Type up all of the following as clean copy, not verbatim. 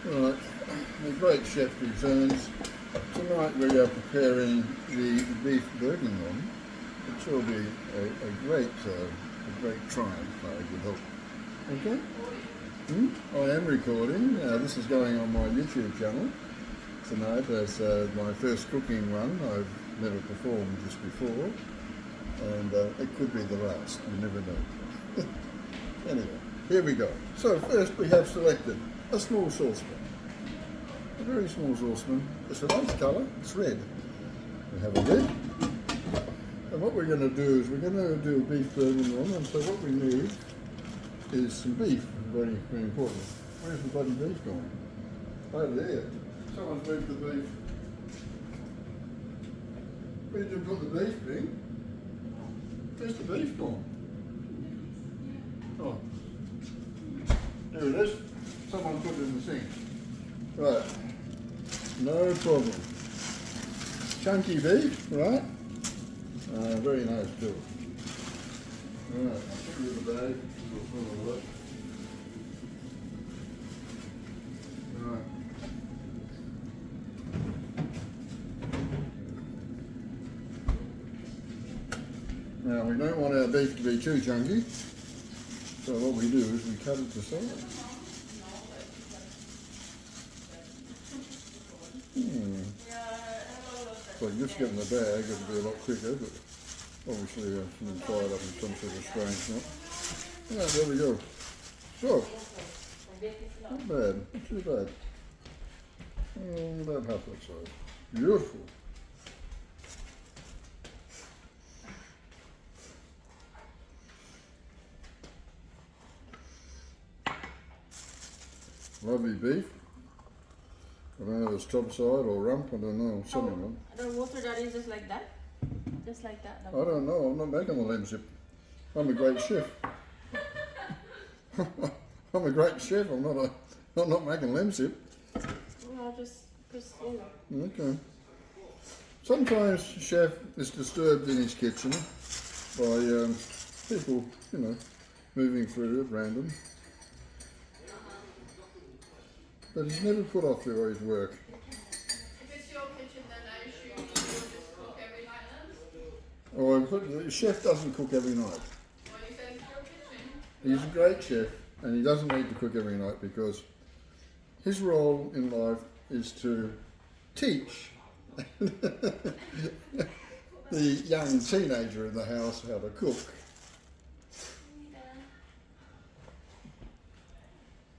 Right, the great chef returns. Tonight we are preparing the beef bourguignon, which will be a great triumph, I would hope. Okay? I am recording. This is going on my YouTube channel tonight as my first cooking one. I've never performed this before, and it could be the last. You never know. Anyway, here we go. So first we have selected a small saucepan. A very small saucepan. It's a nice colour, it's red. We have a lid. And what we're going to do is we're going to do a beef bourguignon, and so what we need is some beef, very, very important. Where's the bloody beef gone? Over there. Someone's moved the beef. Where did you put the beef, Bing? Where's the beef gone? Oh. There it is. Someone put it in the sink. Right. No problem. Chunky beef, right? Very nice too. Right, I'll put it in the bag. Right. Now we don't want our beef to be too chunky, so what we do is we cut it to size. So I can just get in the bag, it'll be a lot quicker, but obviously I shouldn't tie it up in some sort of strange knot. Yeah, there we go. So, not bad, not too bad. About half that size. Beautiful. Lovely beef. I don't know if it's top side or rump, I don't know, something like that. The water that is just like that? Just like that? I don't know, I'm not making the lamb sip. I'm a great chef. I'm a great chef, I'm not making lamb sip. No, just you know. Okay. Sometimes chef is disturbed in his kitchen by people, you know, moving through at random. But he's never put off through his work. If it's your kitchen, then I assume you just cook every night then? Oh, the chef doesn't cook every night. Well, you said it's your kitchen. He's a great chef, and he doesn't need to cook every night because his role in life is to teach the young teenager in the house how to cook.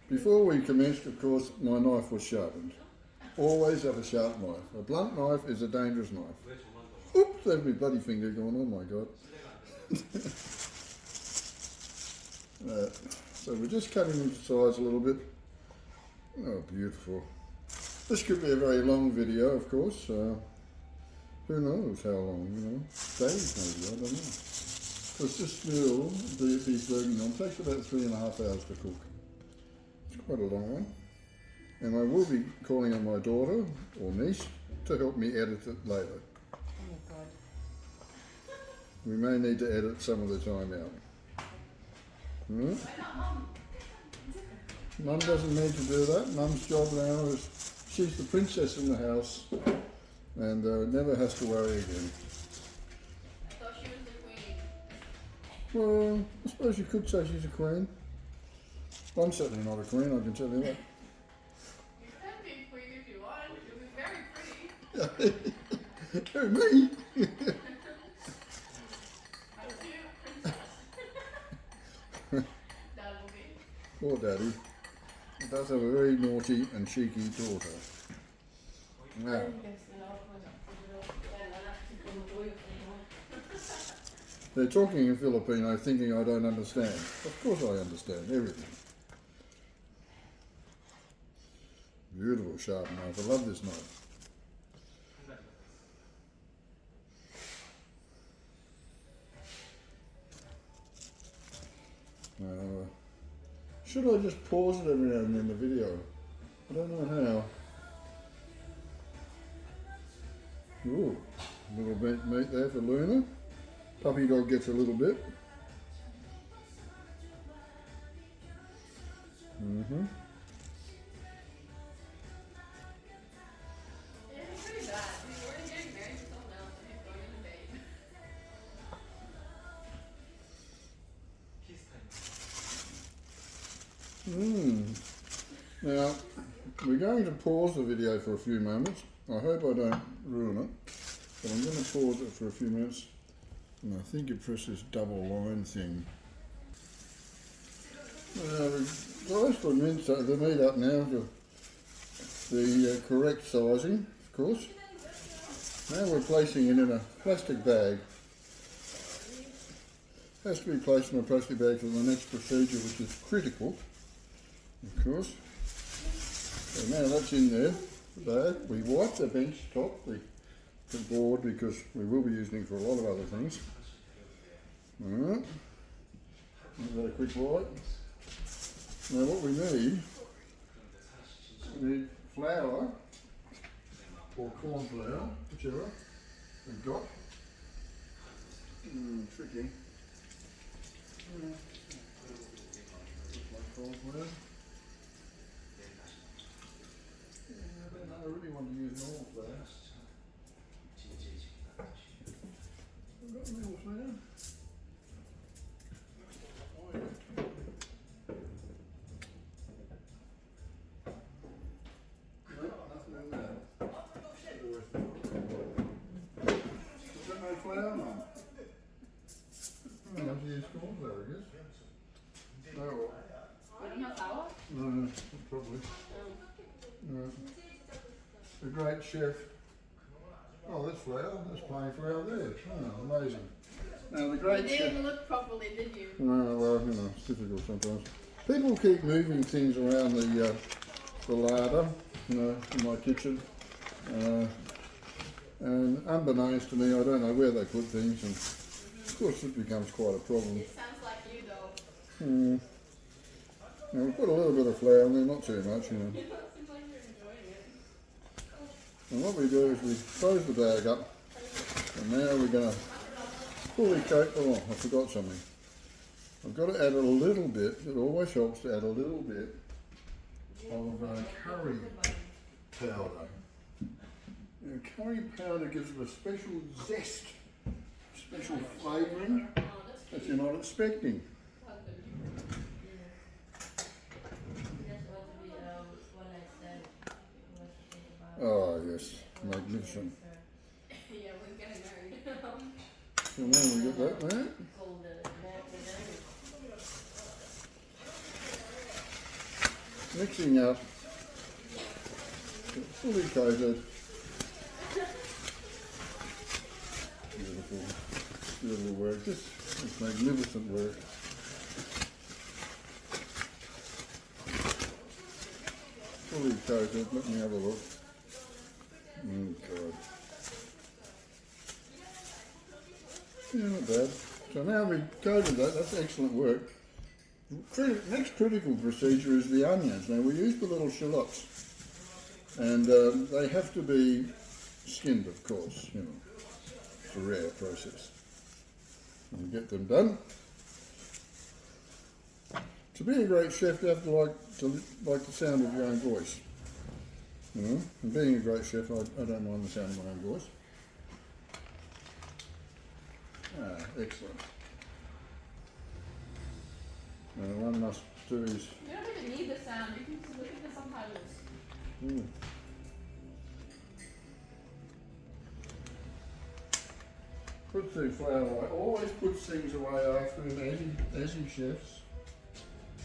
Before we commenced, of course, my knife was sharpened. Always have a sharp knife. A blunt knife is a dangerous knife. Oops, there's my bloody finger going, oh my God. So we're just cutting them to size a little bit. Oh, beautiful. This could be a very long video, of course. Who knows how long, you know. Days maybe, I don't know. Because this meal, the beef bourguignon, takes about 3.5 hours to cook. It's quite a long one. And I will be calling on my daughter or niece to help me edit it later. Oh my God. We may need to edit some of the time out. Mum doesn't need to do that. Mum's job now is she's the princess in the house and never has to worry again. I thought she was the queen. Well, I suppose you could say she's a queen. I'm certainly not a queen, I can tell you that. You can be a queen if you want. You'll be very pretty. Who, me? That will be. Poor Daddy. He does have a very naughty and cheeky daughter. Now, they're talking in Filipino thinking I don't understand. Of course I understand everything. Beautiful sharp knife. I love this knife. Should I just pause it every now and then in the video? I don't know how. Ooh, a little bit meat there for Luna. Puppy dog gets a little bit. Now, we're going to pause the video for a few moments. I hope I don't ruin it, but I'm going to pause it for a few minutes. And I think you press this double line thing. We've sliced the meat up now to the correct sizing, of course. Now we're placing it in a plastic bag. Has to be placed in a plastic bag for the next procedure, which is critical, of course. So now that's in there, the bag. We wipe the bench top, the board, because we will be using it for a lot of other things. Alright, give that a quick wipe. Now what we need flour, or corn flour, whichever we've got. Tricky. Corn flour. I really want to use normal flour. I've got normal flour. Oh, yeah. No, nothing in there. Is that no flour, Mum? I have to use corn flour, I guess. No, You don't have flour? no, probably. No. The great chef. Oh, that's flour. That's plain flour there. Oh, amazing. Now the You great chef. didn't look properly, did you? No, well, you know, it's difficult sometimes. People keep moving things around the larder, you know, in my kitchen. And unbeknownst to me, I don't know where they put things, and of course it becomes quite a problem. It sounds like you though. Now we put a little bit of flour in there, not too much, you know. It seems like you're enjoying it. And what we do is we close the bag up, and now we're going to fully coat. Oh, I forgot something. I've got to add a little bit. It always helps to add a little bit of curry powder. And curry powder gives it a special zest, special flavouring Oh, that's that you're not expecting. Oh yes, magnificent. Yeah, we're getting married. So now we get that there. Mixing up, fully coated. Beautiful, beautiful work. This is magnificent work. Fully coated. Let me have a look. God. Yeah, not bad. So now we've coated that. That's excellent work. Next critical procedure is the onions. Now we use the little shallots, and they have to be skinned, of course. You know, it's a rare process. And get them done. To be a great chef, you have to like the sound of your own voice. You know, and being a great chef, I don't mind the sound of my own voice. Ah, excellent. Now one must do is. You don't even need the sound, you can just look at the subtitles. Put the flour away. Always puts things away after him, as he chefs,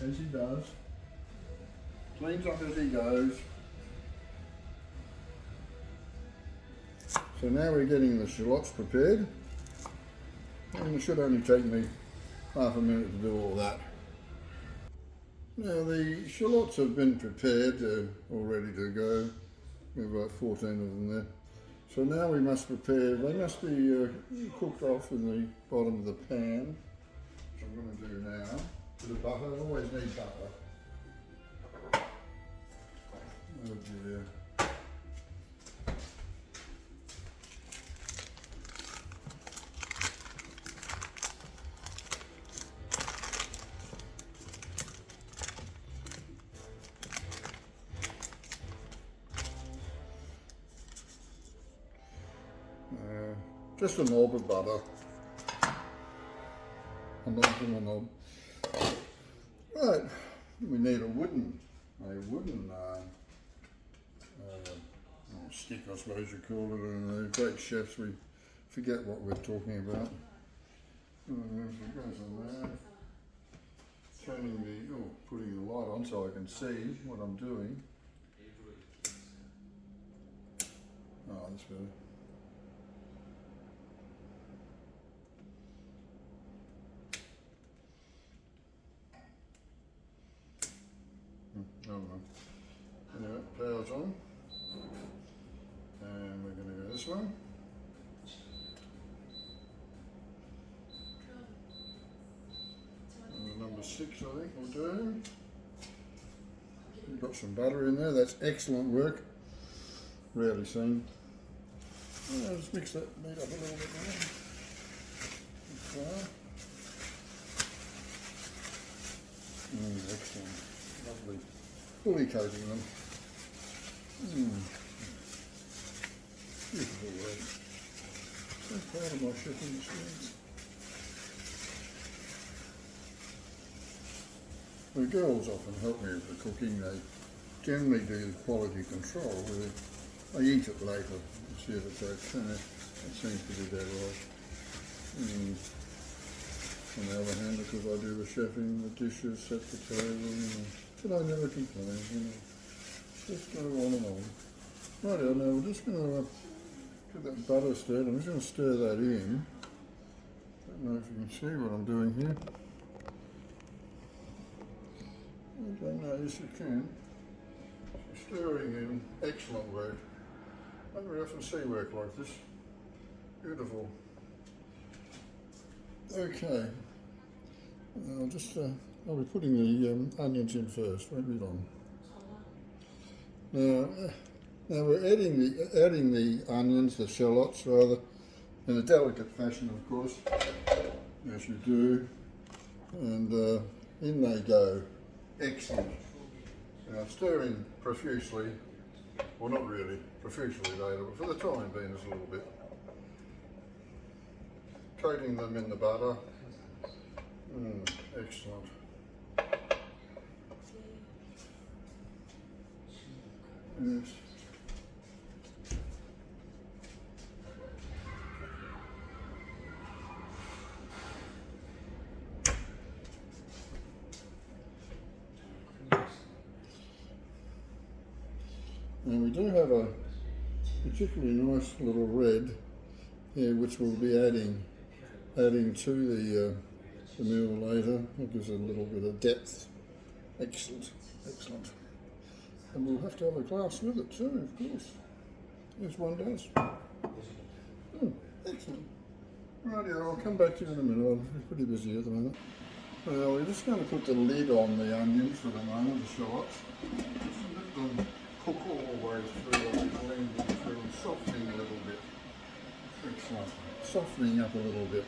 as he does. Cleans up as he goes. So now we're getting the shallots prepared, and it should only take me half a minute to do all that. Now the shallots have been prepared, all ready to go. We've got 14 of them there. So now we must prepare, they must be cooked off in the bottom of the pan, which I'm going to do now. Bit of butter, always need butter. Oh dear. Just a knob of butter. A knob from a knob. Right, We need a wooden stick, I suppose you call it, and the great chefs, we forget what we're talking about. It goes on there. Putting the light on so I can see what I'm doing. Oh, that's better. Oh no. Anyway, power's on. And we're going to go this way. And number 6, I think we'll do. We've got some butter in there, that's excellent work. Rarely seen. Let's mix that meat up a little bit more. Excellent. Lovely. Fully coating them. Beautiful work. So proud of my chefing experience. The girls often help me with the cooking. They generally do the quality control. I eat it later and see if it's okay. That seems to be their role. On the other hand, because I do the chefing, the dishes, set the table, but I never complain, Just go on and on. Right, now we're just going to get that butter stirred. I'm just going to stir that in. Don't know if you can see what I'm doing here. I don't know, yes you can. Stirring in, excellent work. I don't very often see work like this. Beautiful. Okay. I'll be putting the onions in first, won't be long. Now we're adding the onions, the shallots rather, in a delicate fashion, of course, as you do, and in they go. Excellent. Now stir in profusely, well not really, profusely later, but for the time being just a little bit. Coating them in the butter. Excellent. Yes. And we do have a particularly nice little red here, which we'll be adding to the meal later. It gives it a little bit of depth. Excellent, excellent. And we'll have to have a glass with it too, of course. Yes, one does. Excellent. Right, I'll come back to you in a minute. I'm pretty busy at the moment. Well, we're just going to put the lid on the onions for the moment, the shallots. Just let them cook all the way through, blending through and softening a little bit. Excellent. Softening up a little bit.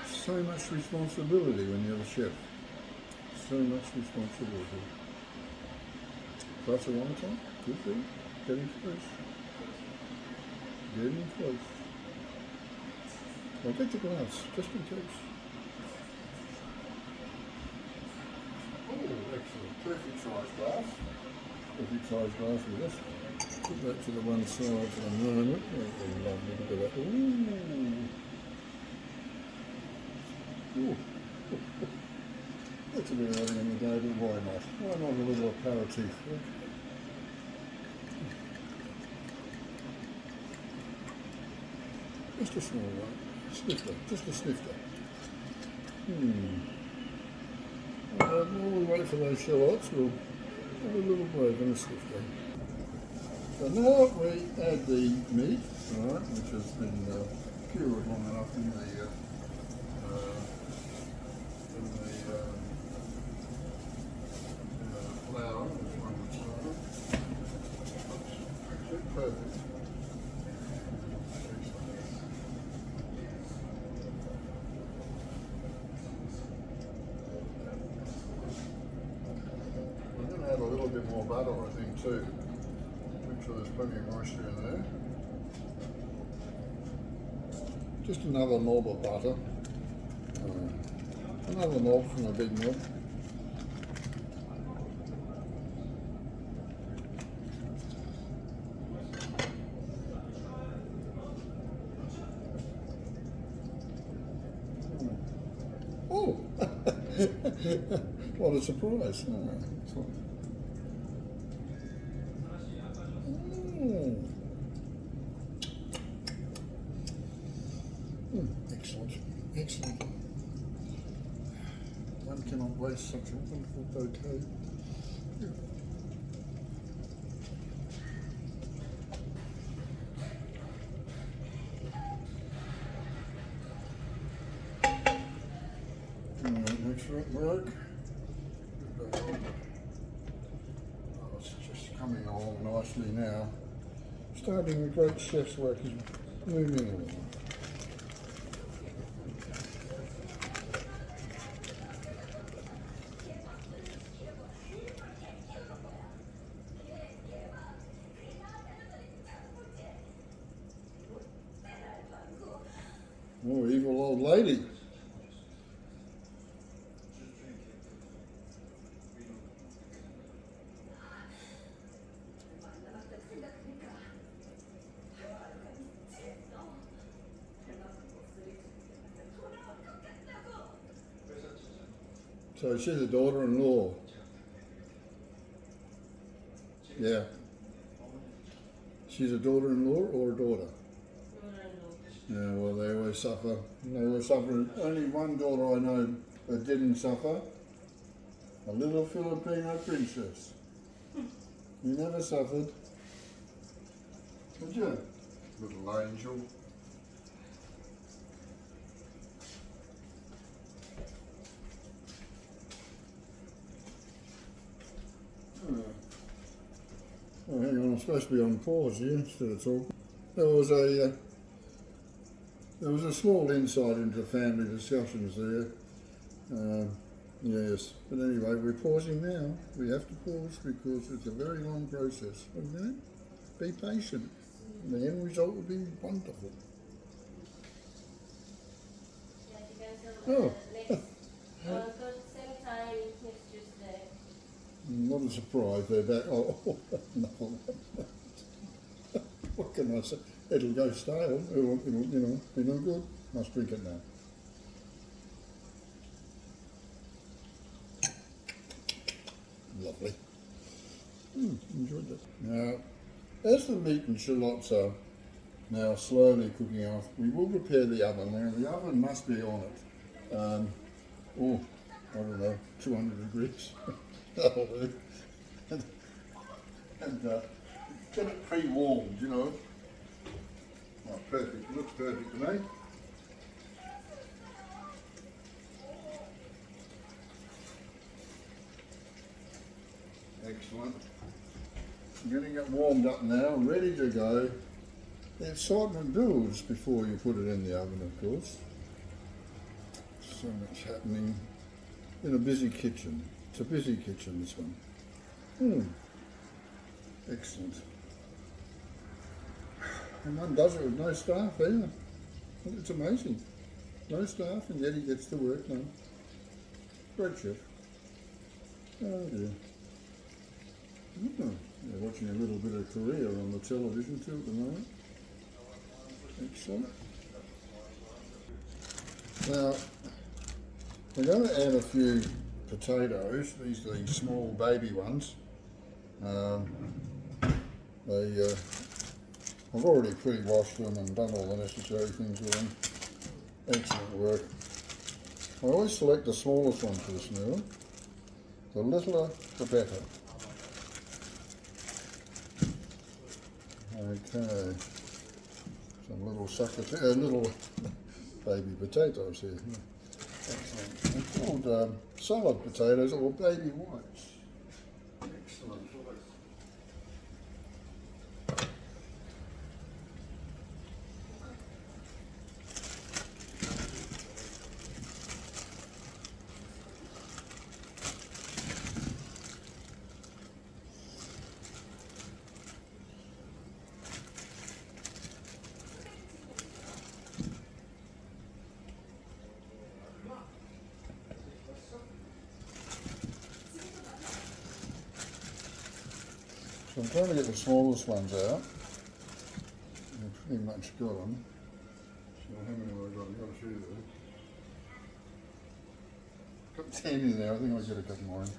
So much responsibility when you're the chef. So much responsibility. Butter on top. Good thing. Getting close. Getting close. I'll get the glass, just in case. Oh, excellent. Perfect size glass. Perfect size glass with this. Put that to the one side for the moment. Lovely. Look at that. Ooh. That's a bit early in the day, but why not? Why not a little aperitif? Just a small one. Snifter. Just a snifter. While we wait for those shallots, we'll have a little break and a snifter. So now we add the meat, right, which has been cured long enough in the flour, as one would say. Perfect. We're going to add a little bit more butter, I think, too. Make sure there's plenty of moisture in there. Just another knob of butter. Another knob from a big knob. What a surprise. Oh, excellent. Mm. Excellent. Excellent. One cannot waste such a wonderful bouquet. Excellent work. Oh, it's just coming along nicely now. Starting the great chef's work is moving along. Oh, evil old lady. So she's a daughter-in-law. Yeah. She's a daughter-in-law or a daughter? Yeah, well, they always suffer. They always suffer. Only one daughter I know that didn't suffer. A little Filipino princess. You never suffered. Did you? Little angel. Oh, hang on, I'm supposed to be on pause here instead of talking. There was a small insight into family discussions there. Yes, but anyway, we're pausing now. We have to pause because it's a very long process. Okay? Be patient. The end result will be wonderful. Oh. What a surprise, they're back. Oh, no. What can I say? It'll go stale. It'll be no good. Must drink it now. Lovely. Enjoyed that. Now, as the meat and shallots are now slowly cooking off, we will prepare the oven. Now, the oven must be on it. I don't know, 200 degrees. That'll do. And get it pre-warmed, you know. Oh, perfect. It looks perfect to me. Excellent. I'm getting it warmed up now, ready to go. The excitement builds before you put it in the oven, of course. So much happening in a busy kitchen. It's a busy kitchen, this one. Excellent. And one does it with no staff either. It's amazing. No staff, and yet he gets the work done. Great chef. Oh dear. They're watching a little bit of Korea on the television too at the moment. Excellent. Now, we're going to add a few potatoes. These are the small baby ones. I've already pre-washed them and done all the necessary things with them. Excellent work. I always select the smallest one for this meal. The littler, the better. Okay. Some little baby potatoes here. Excellent. They're called salad potatoes or baby whites. Excellent. So I'm trying to get the smallest ones out. I've pretty much got them. So how many have I got? I've got a few there. Got 10 in there, I think I'll get a couple more in.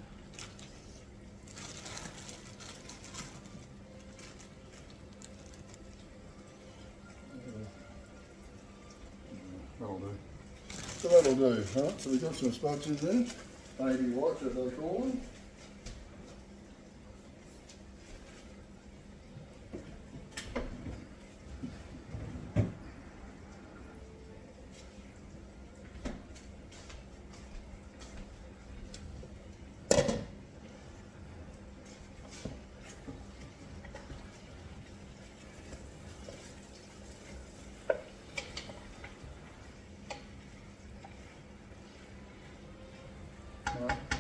That'll do. So that'll do, right? So we've got some spuds in there, baby white as they call them.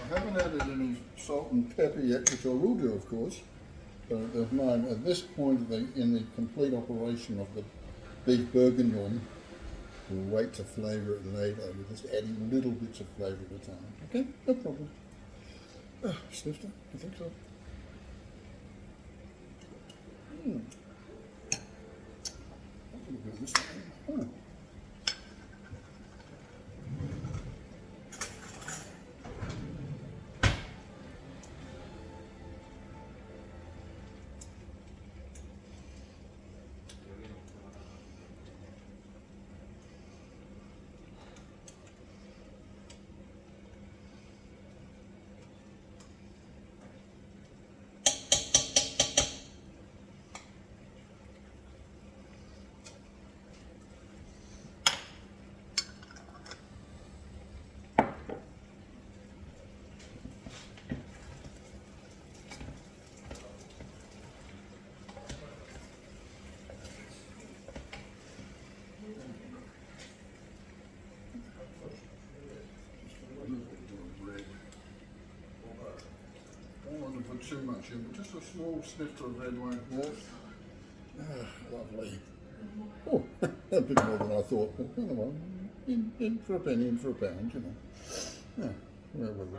I haven't added any salt and pepper yet, which I will do, of course. But at this point in the complete operation of the beef bourguignon, we'll wait to flavour it later. We're just adding little bits of flavour at a time. Okay, no problem. Snifter, I think so. A little bit of this one. Oh. Put too much in, but just a small snifter of red wine. Lovely. Oh, a bit more than I thought, but anyway, in for a penny, in for a pound, you know. Yeah, where were we?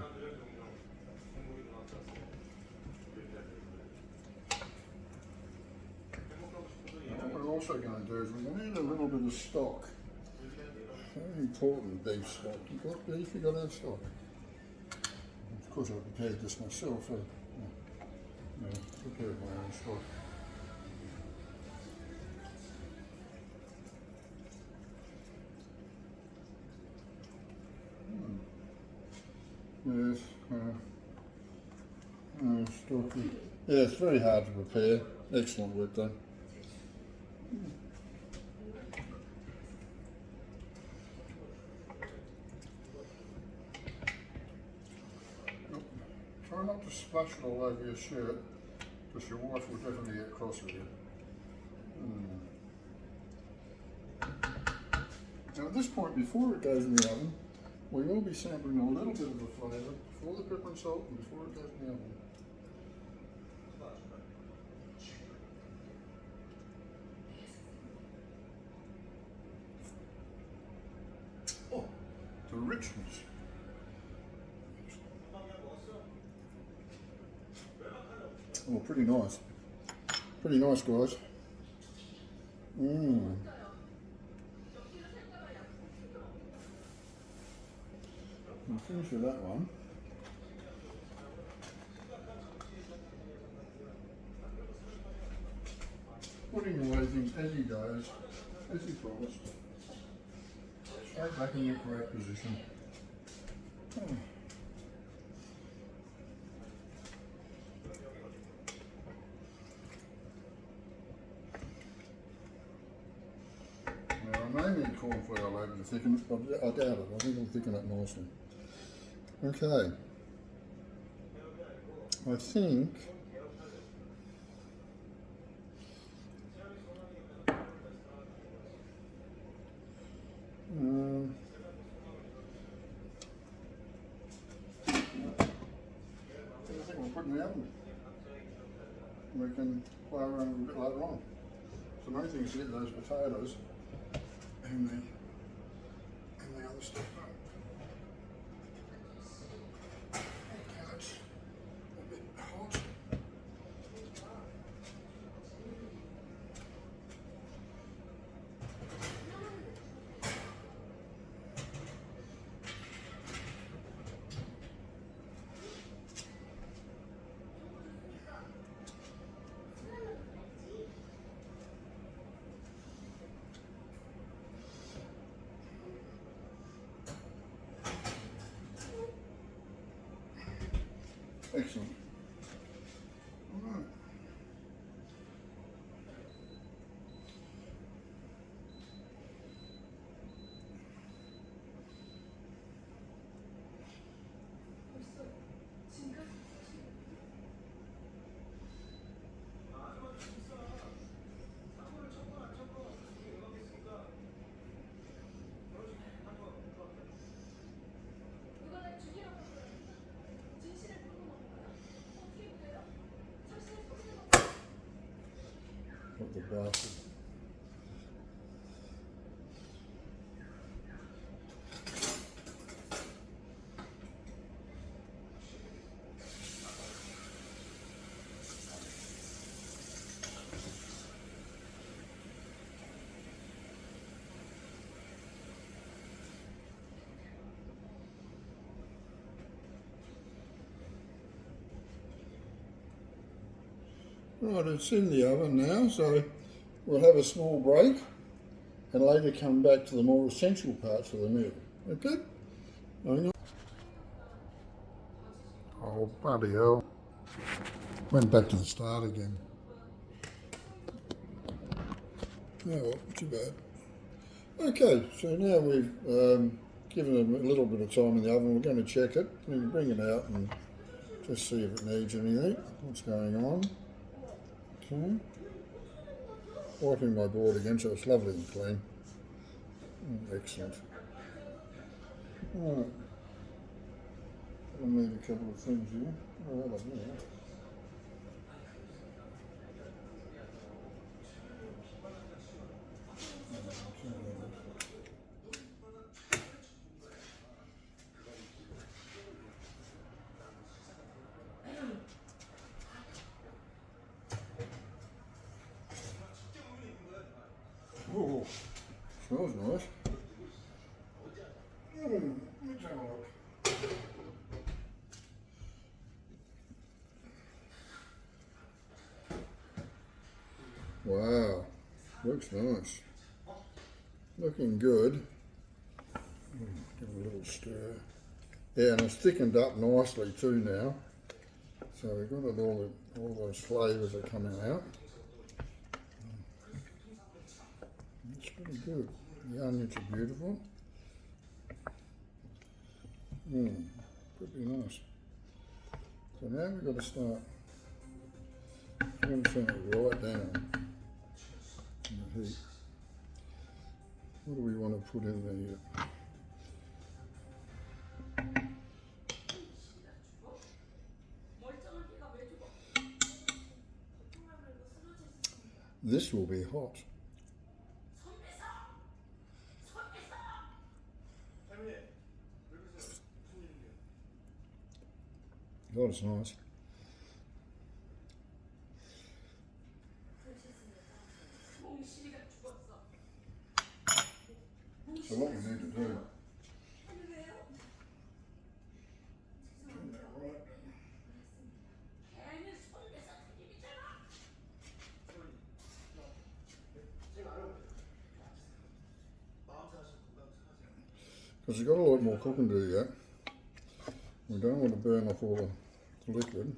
What we're also going to do is we're going to need a little bit of stock. Very important beef stock. You got beef, you got our stock. Of course, I prepared this myself. Prepared my own stock. Yes, stock. Yeah, it's very hard to prepare. Excellent work done. Try not to splash it all over your shirt, because your wife will definitely get cross with you. Now at this point, before it goes in the oven, we will be sampling a little bit of the flavour before the pepper and salt and before it goes in the oven. Oh, the richness. Oh, pretty nice. Pretty nice, guys. I'll finish with that one. Putting away things as he goes, as he promised. Straight back in the correct position. I may need corn flour later to thicken it, but I doubt it. I think it'll thicken it nicely. Okay. I think we'll put it in the oven. We can play around a bit later on. So the main thing is to get those potatoes and the other stuff. Okay, that's a bit hot. the bastard. Right, it's in the oven now, so we'll have a small break and later come back to the more essential parts of the meal. Okay? Hang on. Oh, bloody hell. Went back to the start again. No, well, too bad. Okay, so now we've given them a little bit of time in the oven. We're going to check it. We can bring it out and just see if it needs anything. What's going on? Okay. Wiping my board again so it's lovely and clean. Excellent. Alright. I'll need a couple of things here. Oh, I love that. Oh, smells nice. Let's have a look. Wow, looks nice. Looking good. Give it a little stir. Yeah, and it's thickened up nicely too now. So we've got it all those flavours are coming out. It's pretty good. The onions are beautiful. Pretty nice. So now we've got to start. I'm going to turn it right down in the heat. What do we want to put in there yet? This will be hot. God, it's nice. So what we need to do, turn that right. Because we've got a lot more cooking to do yet. We don't want to burn off all the liquid.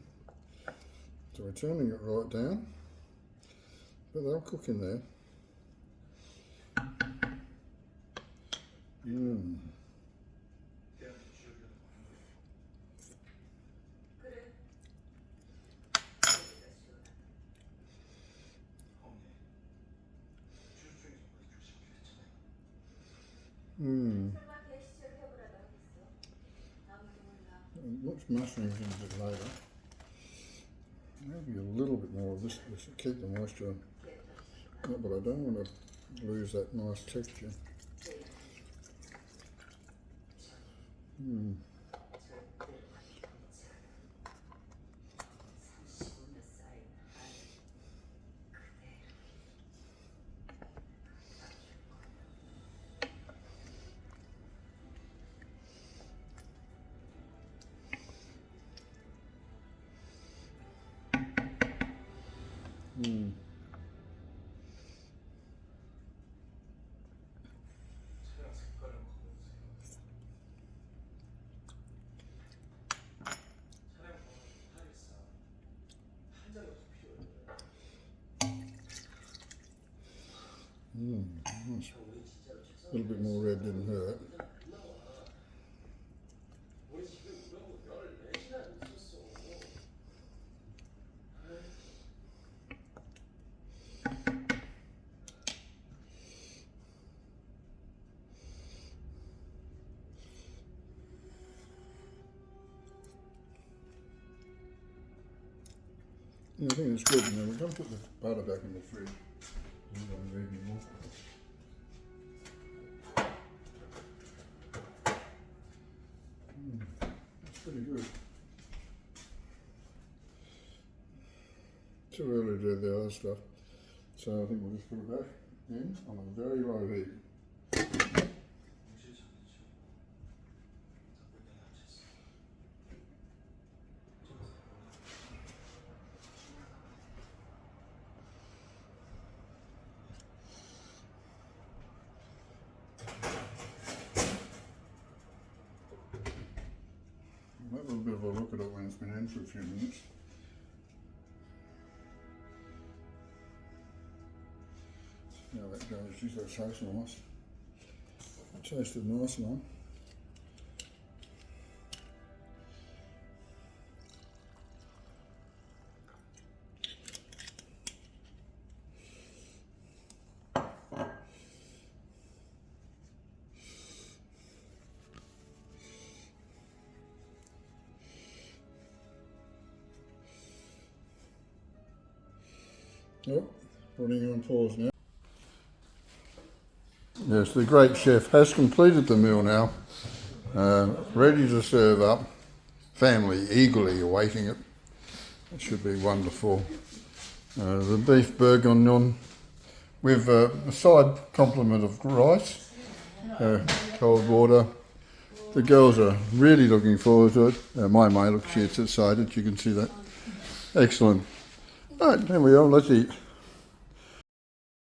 So we're turning it right down. But they'll cook in there. Watch mushrooms in a bit later. Maybe a little bit more of this to keep the moisture. No, but I don't want to lose that nice texture. Nice. A little bit more red didn't hurt. I think it's good. Now we don't put the butter back in the fridge. We don't need any more. That's pretty good. Too early to do the other stuff, so I think we'll just put it back in on a very low heat. We'll have a bit of a look at it when it's been in for a few minutes. See how that goes. Geez, that tastes nice. It tasted nice, man. Yep, putting it on pause now. Yes, the great chef has completed the meal now, ready to serve up. Family eagerly awaiting it. It should be wonderful. The beef bourguignon with a side complement of rice, cold water. The girls are really looking forward to it. My mate looks, she's excited, you can see that. Excellent. Right, there we are, let's eat.